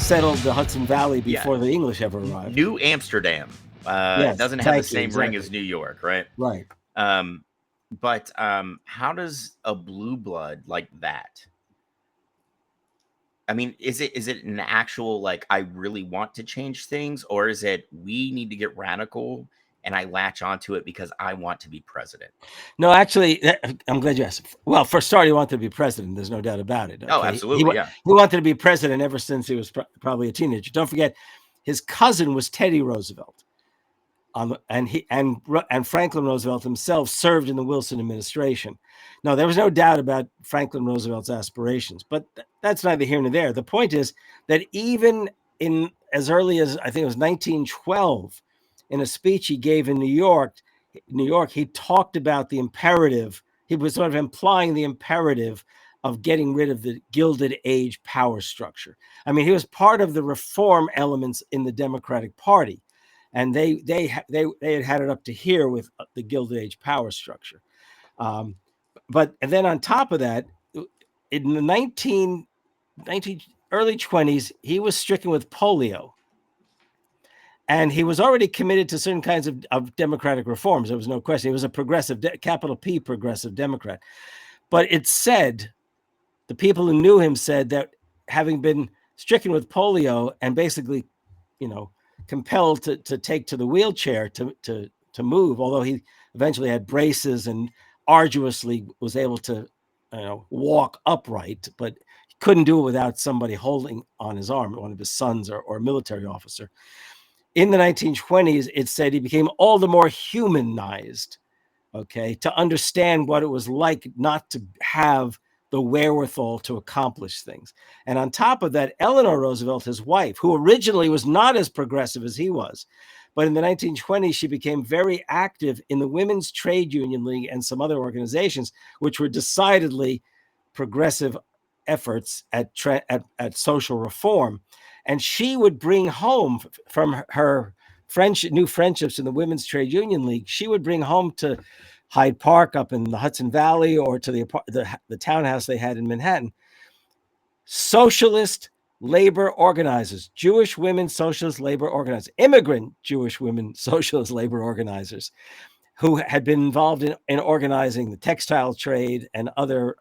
settled the Hudson Valley Yeah. before the English ever arrived. New Amsterdam. Yes, It doesn't have the thank you, same ring exactly. as New York, right? Right. But how does a blue blood like that? I mean, is it an actual, like, I really want to change things, or is it we need to get radical and I latch onto it because I want to be president? No, actually, I'm glad you asked. Well, for starters, he wanted to be president. There's no doubt about it. Oh, Okay, absolutely, yeah. he wanted to be president ever since he was probably a teenager. Don't forget, his cousin was Teddy Roosevelt, and Franklin Roosevelt himself served in the Wilson administration. Now, there was no doubt about Franklin Roosevelt's aspirations, but that's neither here nor there. The point is that even in as early as I think it was 1912, in a speech he gave in New York, he talked about the imperative. He was sort of implying the imperative of getting rid of the Gilded Age power structure. I mean, he was part of the reform elements in the Democratic Party, and they had it up to here with the Gilded Age power structure. But and then on top of that, in the 19 early 20s, he was stricken with polio. And he was already committed to certain kinds of democratic reforms. There was no question. He was a progressive, capital P progressive Democrat. But it said, the people who knew him said that having been stricken with polio and basically, compelled to take to the wheelchair to move, although he eventually had braces and arduously was able to, walk upright, but he couldn't do it without somebody holding on his arm, one of his sons or a military officer. In the 1920s, it said he became all the more humanized, okay, to understand what it was like not to have the wherewithal to accomplish things. And on top of that, Eleanor Roosevelt, his wife, who originally was not as progressive as he was, but in the 1920s, she became very active in the Women's Trade Union League and some other organizations, which were decidedly progressive efforts at social reform. And she would bring home from her new friendships in the Women's Trade Union League, she would bring home to Hyde Park up in the Hudson Valley or to the townhouse they had in Manhattan, socialist labor organizers, Jewish women socialist labor organizers, immigrant Jewish women socialist labor organizers who had been involved in organizing the textile trade and other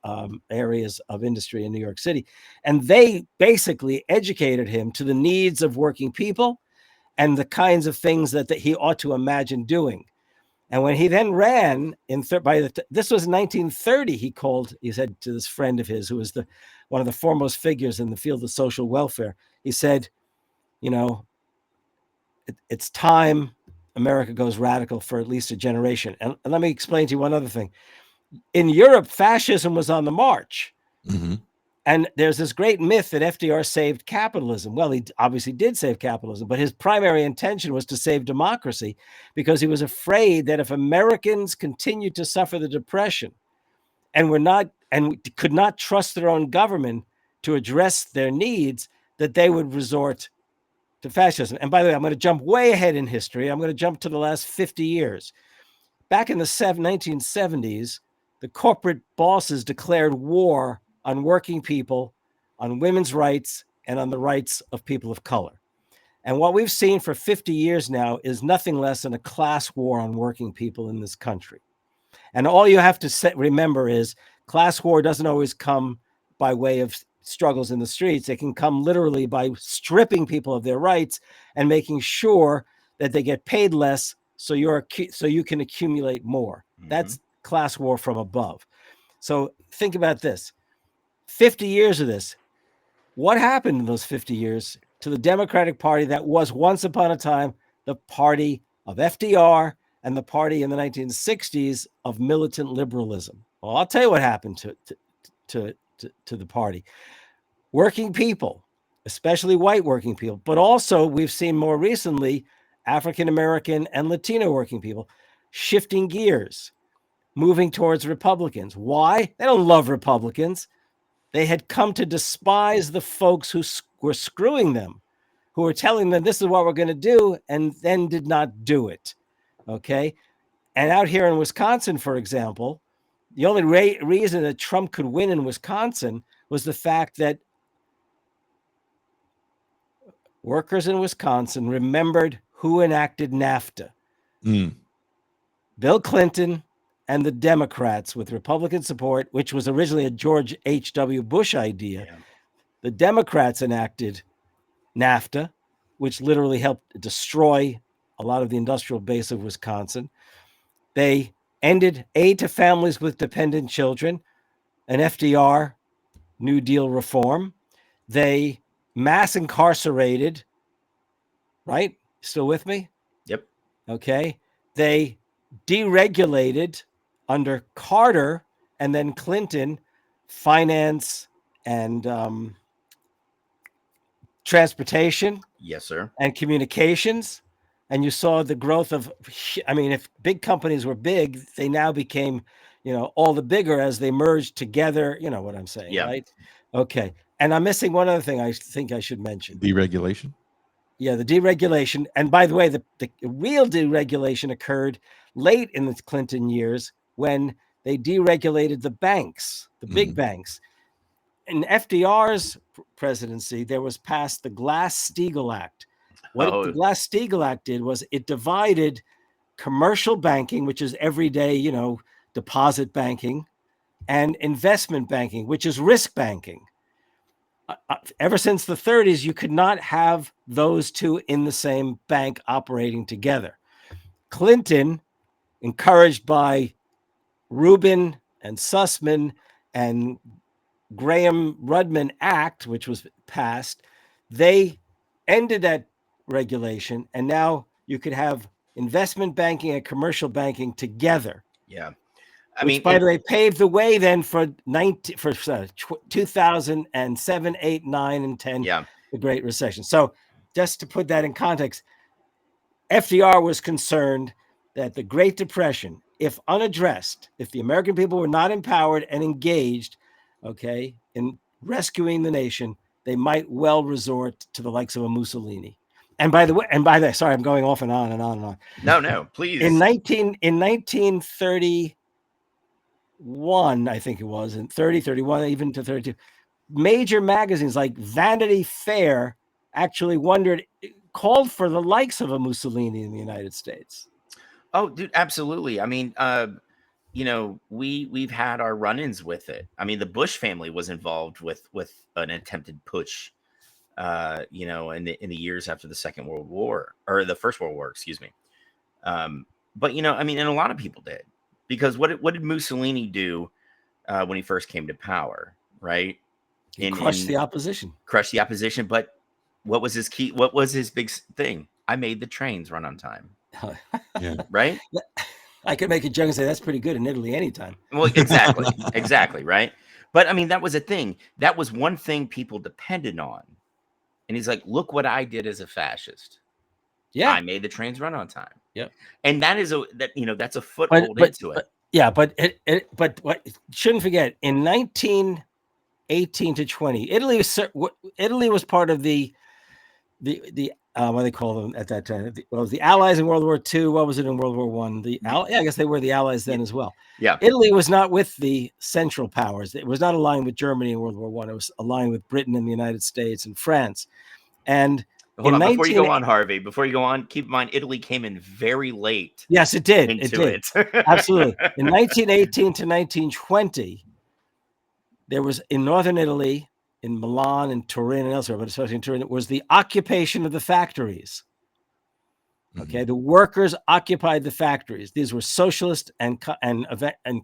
areas of industry in New York City. And they basically educated him to the needs of working people and the kinds of things that he ought to imagine doing. And when he then ran this was 1930, he said to this friend of his, who was one of the foremost figures in the field of social welfare, he said, it's time America goes radical for at least a generation. And let me explain to you one other thing. In Europe, fascism was on the march. Mm-hmm. And there's this great myth that FDR saved capitalism. Well, he obviously did save capitalism, but his primary intention was to save democracy because he was afraid that if Americans continued to suffer the Depression and could not trust their own government to address their needs, that they would resort to fascism. And by the way, I'm going to jump way ahead in history. I'm going to jump to the last 50 years. Back in the 1970s, the corporate bosses declared war on working people, on women's rights, and on the rights of people of color. And what we've seen for 50 years now is nothing less than a class war on working people in this country. And all you have to remember is class war doesn't always come by way of struggles in the streets. It can come literally by stripping people of their rights and making sure that they get paid less so you can accumulate more. Mm-hmm. That's class war from above. So think about this. 50 years of this. What happened in those 50 years to the Democratic Party that was once upon a time the party of FDR and the party in the 1960s of militant liberalism? Well, I'll tell you what happened to the party. Working people, especially white working people, but also we've seen more recently African-American and Latino working people shifting gears, moving towards Republicans. Why? They don't love Republicans. They had come to despise the folks who were screwing them, who were telling them this is what we're going to do, and then did not do it. Okay? And out here in Wisconsin, for example, the only reason that Trump could win in Wisconsin was the fact that workers in Wisconsin remembered who enacted NAFTA. Bill Clinton and the Democrats with Republican support, which was originally a George H.W. Bush idea. Yeah. The Democrats enacted NAFTA, which literally helped destroy a lot of the industrial base of Wisconsin. They ended aid to families with dependent children, an FDR New Deal reform. They mass incarcerated, right? Still with me? Yep. Okay. They deregulated under Carter and then Clinton finance and transportation. Yes, sir. And communications. And you saw the growth of, I mean, if big companies were big, they now became, all the bigger as they merged together. You know what I'm saying, Yeah. right? Okay. And I'm missing one other thing I think I should mention. Deregulation. Yeah, the deregulation. And by the way, the real deregulation occurred late in the Clinton years when they deregulated the banks, the big banks. In FDR's presidency, there was passed the Glass-Steagall Act. What the Glass-Steagall Act did was it divided commercial banking, which is everyday, deposit banking, and investment banking, which is risk banking. Ever since the 30s, you could not have those two in the same bank operating together. Clinton, encouraged by Rubin and Sussman and Graham-Rudman Act, which was passed, they ended that regulation, and now you could have investment banking and commercial banking together. Yeah. By the way, paved the way then for 2007, 8, 9, and 10, the Great Recession. So just to put that in context, FDR was concerned that the Great Depression, if unaddressed, if the American people were not empowered and engaged, in rescuing the nation, they might well resort to the likes of a Mussolini. And by the way, sorry, I'm going off and on and on and on. No, please. In 1931, I think it was, in 30, 31, even to 32, major magazines like Vanity Fair actually called for the likes of a Mussolini in the United States. Oh, dude, absolutely. I mean, we've had our run-ins with it. I mean, the Bush family was involved with an attempted putsch, in the years after the Second World War, or the First World War, excuse me. But and a lot of people did, because what did Mussolini do when he first came to power? Right, he crushed the opposition. But what was his key? What was his big thing? I made the trains run on time. Yeah. Right. I could make a joke and say that's pretty good in Italy anytime. Well, exactly, right? But I mean, that was a thing. That was one thing people depended on. And he's like, look what I did as a fascist. Yeah. I made the trains run on time. Yeah. And that's a foothold into it. But what shouldn't forget, in 1918 to 20, Italy was part of the what do they call them at that time? The Allies in World War II. What was it in World War I? I guess they were the Allies then as well. Yeah. Italy was not with the Central Powers. It was not aligned with Germany in World War I. It was aligned with Britain and the United States and France. And hold on, before you go on, Harvey, keep in mind, Italy came in very late. Yes, it did. It did. Absolutely. In 1918 to 1920, there was in northern Italy, in Milan and Turin and elsewhere, but especially in Turin, it was the occupation of the factories. Okay, the workers occupied the factories. These were socialist and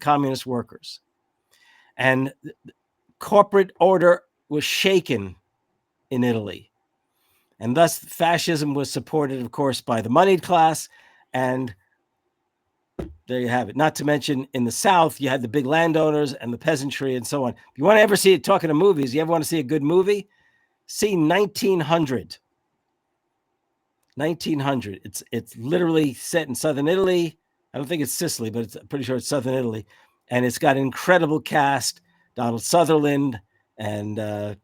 communist workers, and corporate order was shaken in Italy, and thus fascism was supported, of course, by the moneyed class. And there you have it. Not to mention, in the South, you had the big landowners and the peasantry and so on. If you want to ever see it, talking to movies, you ever want to see a good movie? See 1900. 1900. It's literally set in southern Italy. I don't think it's Sicily, but I'm pretty sure it's southern Italy. And it's got an incredible cast. Donald Sutherland and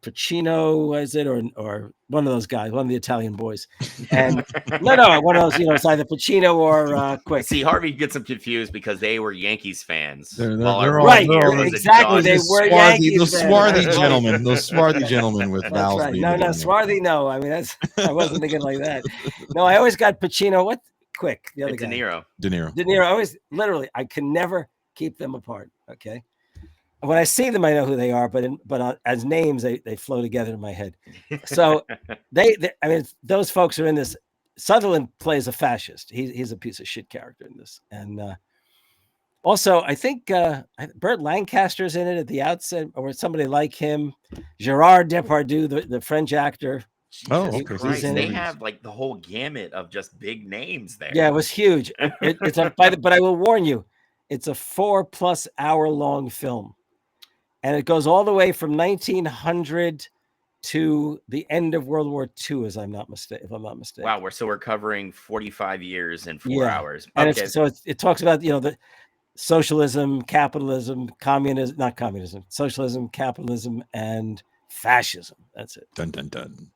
Pacino, is it, or one of those guys, one of the Italian boys, and no, one of those, it's either Pacino or Quick. See, Harvey gets them confused because they were Yankees fans. They're right, exactly. They were Yankees those swarthy gentlemen, those swarthy gentlemen with That's valves. right. No, swarthy. No, I mean I wasn't thinking like that. No, I always got Pacino. What? Quick, the other guy. De Niro. I always, literally, I can never keep them apart. Okay. When I see them, I know who they are, but as names, they flow together in my head. So I mean, those folks are in this. Sutherland plays a fascist. He's a piece of shit character in this, and also I think Burt Lancaster's in it at the outset, or somebody like him. Gerard Depardieu, the French actor. Jesus Christ, they have like the whole gamut of just big names there. Yeah, it was huge. But I will warn you, it's a 4+ hour long film. And it goes all the way from 1900 to the end of World War II, if I'm not mistaken. Wow, we're covering 45 years in 4 hours. And it talks about the socialism, capitalism, not communism, socialism, capitalism, and fascism. That's it. Dun dun dun.